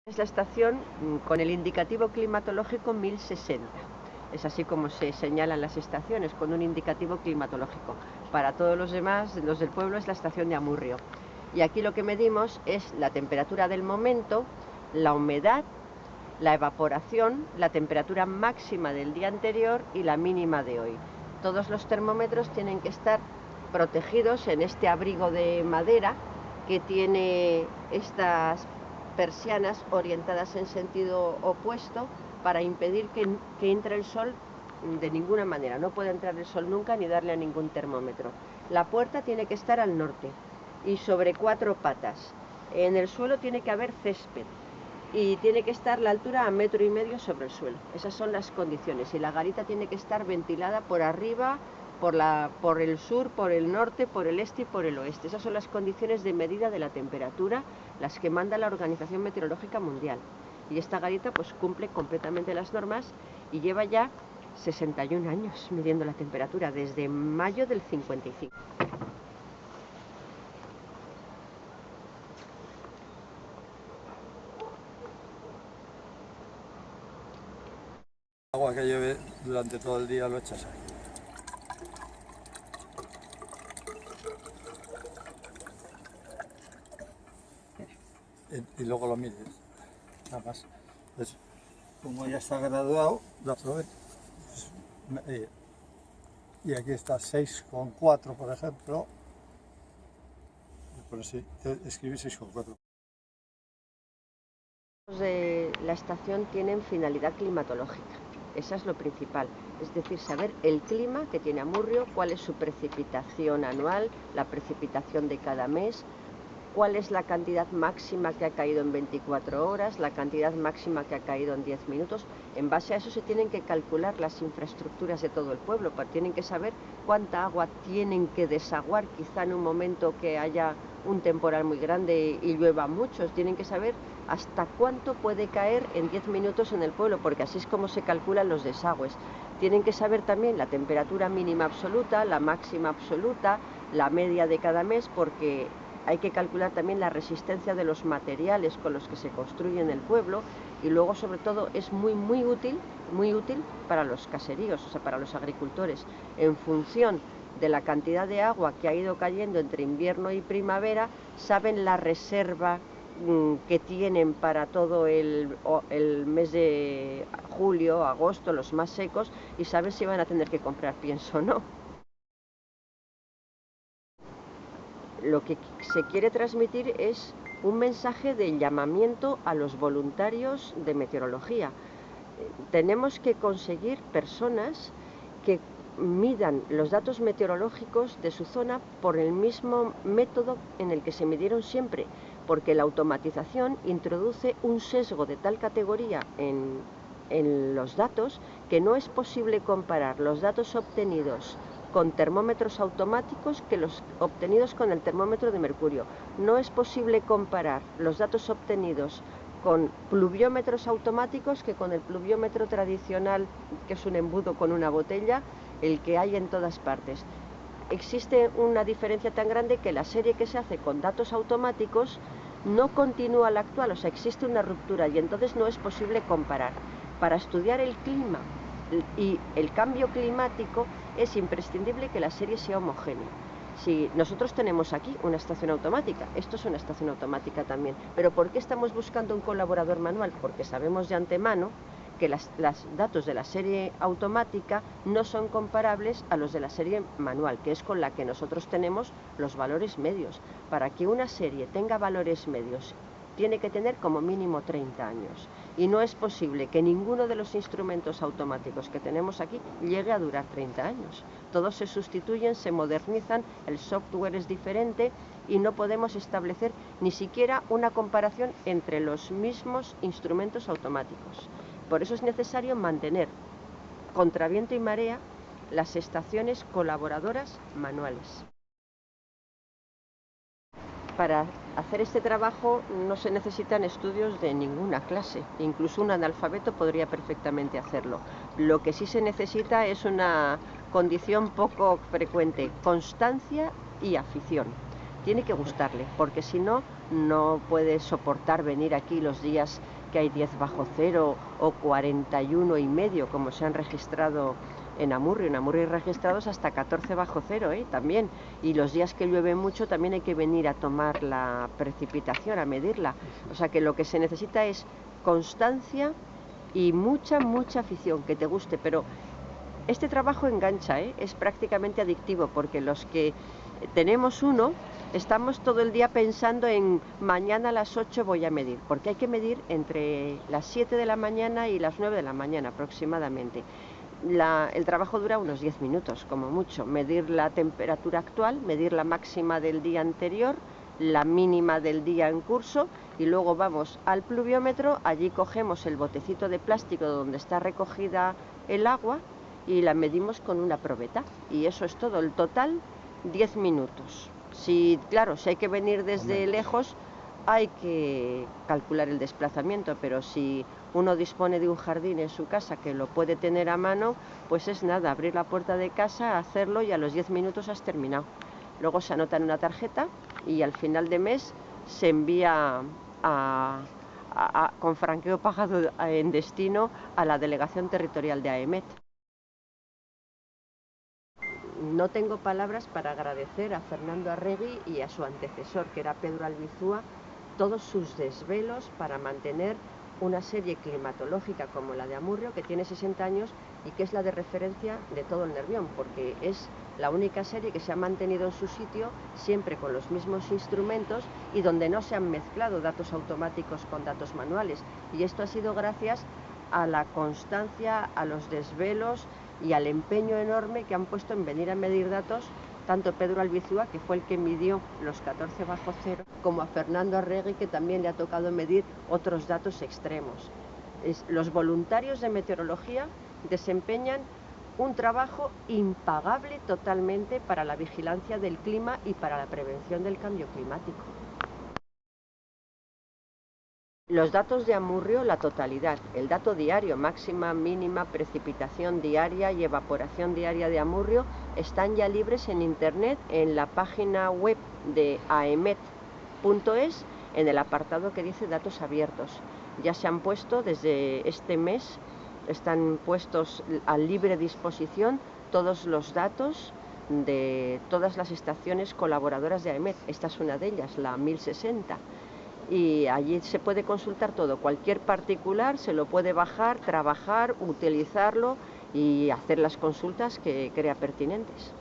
Es la estación con el indicativo climatológico 1060. Es así como se señalan las estaciones, con un indicativo climatológico. Para todos los demás, los del pueblo, es la estación de Amurrio. Y aquí lo que medimos es la temperatura del momento, la humedad, la evaporación, la temperatura máxima del día anterior y la mínima de hoy. Todos los termómetros tienen que estar protegidos en este abrigo de madera que tiene estas persianas orientadas en sentido opuesto para impedir que entre el sol de ninguna manera. No puede entrar el sol nunca ni darle a ningún termómetro. La puerta tiene que estar al norte y sobre 4 patas. En el suelo tiene que haber césped y tiene que estar la altura a 1,5 metros sobre el suelo. Esas son las condiciones. Y la garita tiene que estar ventilada por arriba, por el sur, por el norte, por el este y por el oeste. Esas son las condiciones de medida de la temperatura, las que manda la Organización Meteorológica Mundial. Y esta garita pues cumple completamente las normas y lleva ya 61 años midiendo la temperatura, desde mayo del 55. El agua que lleve durante todo el día lo echas ahí. Y luego lo mides, nada más. Entonces, como ya está graduado, ya sabes. Y aquí está 6,4, por ejemplo. Por así, escribí 6,4. De la estación tienen finalidad climatológica, esa es lo principal, es decir, saber el clima que tiene Amurrio, cuál es su precipitación anual, la precipitación de cada mes, cuál es la cantidad máxima que ha caído en 24 horas, la cantidad máxima que ha caído en 10 minutos. En base a eso se tienen que calcular las infraestructuras de todo el pueblo, tienen que saber cuánta agua tienen que desaguar, quizá en un momento que haya un temporal muy grande y llueva mucho, tienen que saber hasta cuánto puede caer en 10 minutos en el pueblo, porque así es como se calculan los desagües. Tienen que saber también la temperatura mínima absoluta, la máxima absoluta, la media de cada mes, porque hay que calcular también la resistencia de los materiales con los que se construye en el pueblo, y luego sobre todo es muy útil para los caseríos, o sea, para los agricultores, en función de la cantidad de agua que ha ido cayendo entre invierno y primavera, saben la reserva que tienen para todo el mes de julio, agosto, los más secos, y saben si van a tener que comprar pienso o no. Lo que se quiere transmitir es un mensaje de llamamiento a los voluntarios de meteorología. Tenemos que conseguir personas que midan los datos meteorológicos de su zona por el mismo método en el que se midieron siempre, porque la automatización introduce un sesgo de tal categoría en los datos que no es posible comparar los datos obtenidos con termómetros automáticos que los obtenidos con el termómetro de mercurio. No es posible comparar los datos obtenidos con pluviómetros automáticos que con el pluviómetro tradicional, que es un embudo con una botella, el que hay en todas partes. Existe una diferencia tan grande que la serie que se hace con datos automáticos no continúa la actual, o sea, existe una ruptura y entonces no es posible comparar. Para estudiar el clima y el cambio climático es imprescindible que la serie sea homogénea. Si nosotros tenemos aquí una estación automática, esto es una estación automática también, pero ¿por qué estamos buscando un colaborador manual? Porque sabemos de antemano que los datos de la serie automática no son comparables a los de la serie manual, que es con la que nosotros tenemos los valores medios. Para que una serie tenga valores medios, tiene que tener como mínimo 30 años. Y no es posible que ninguno de los instrumentos automáticos que tenemos aquí llegue a durar 30 años. Todos se sustituyen, se modernizan, el software es diferente y no podemos establecer ni siquiera una comparación entre los mismos instrumentos automáticos. Por eso es necesario mantener, contra viento y marea, las estaciones colaboradoras manuales. Para hacer este trabajo no se necesitan estudios de ninguna clase, incluso un analfabeto podría perfectamente hacerlo. Lo que sí se necesita es una condición poco frecuente: constancia y afición. Tiene que gustarle, porque si no, no puede soportar venir aquí los días que hay 10 bajo cero o 41,5, como se han registrado en Amurrio. En Amurrio hay registrados hasta 14 bajo cero, también. Y los días que llueve mucho también hay que venir a tomar la precipitación, a medirla. O sea que lo que se necesita es constancia y mucha afición, que te guste. Pero este trabajo engancha, es prácticamente adictivo, porque los que tenemos uno estamos todo el día pensando en mañana a las 8 voy a medir, porque hay que medir entre las 7 de la mañana y las 9 de la mañana aproximadamente. El trabajo dura unos 10 minutos, como mucho. Medir la temperatura actual, medir la máxima del día anterior, la mínima del día en curso, y luego vamos al pluviómetro. Allí cogemos el botecito de plástico donde está recogida el agua y la medimos con una probeta. Y eso es todo. El total, 10 minutos. Claro, si hay que venir desde lejos, hay que calcular el desplazamiento, pero si uno dispone de un jardín en su casa que lo puede tener a mano, pues es nada, abrir la puerta de casa, hacerlo, y a los 10 minutos has terminado. Luego se anota en una tarjeta y al final de mes se envía con franqueo pagado en destino a la delegación territorial de AEMET. No tengo palabras para agradecer a Fernando Arregui y a su antecesor, que era Pedro Albizúa, todos sus desvelos para mantener una serie climatológica como la de Amurrio, que tiene 60 años y que es la de referencia de todo el Nervión, porque es la única serie que se ha mantenido en su sitio, siempre con los mismos instrumentos, y donde no se han mezclado datos automáticos con datos manuales. Y esto ha sido gracias a la constancia, a los desvelos y al empeño enorme que han puesto en venir a medir datos, tanto Pedro Albizúa, que fue el que midió los 14 bajo cero, como a Fernando Arregui, que también le ha tocado medir otros datos extremos. Los voluntarios de meteorología desempeñan un trabajo impagable totalmente para la vigilancia del clima y para la prevención del cambio climático. Los datos de Amurrio, la totalidad, el dato diario, máxima, mínima, precipitación diaria y evaporación diaria de Amurrio, están ya libres en internet en la página web de aemet.es, en el apartado que dice datos abiertos. Ya se han puesto desde este mes, están puestos a libre disposición todos los datos de todas las estaciones colaboradoras de AEMET. Esta es una de ellas, la 1060. Y allí se puede consultar todo. Cualquier particular se lo puede bajar, trabajar, utilizarlo y hacer las consultas que crea pertinentes.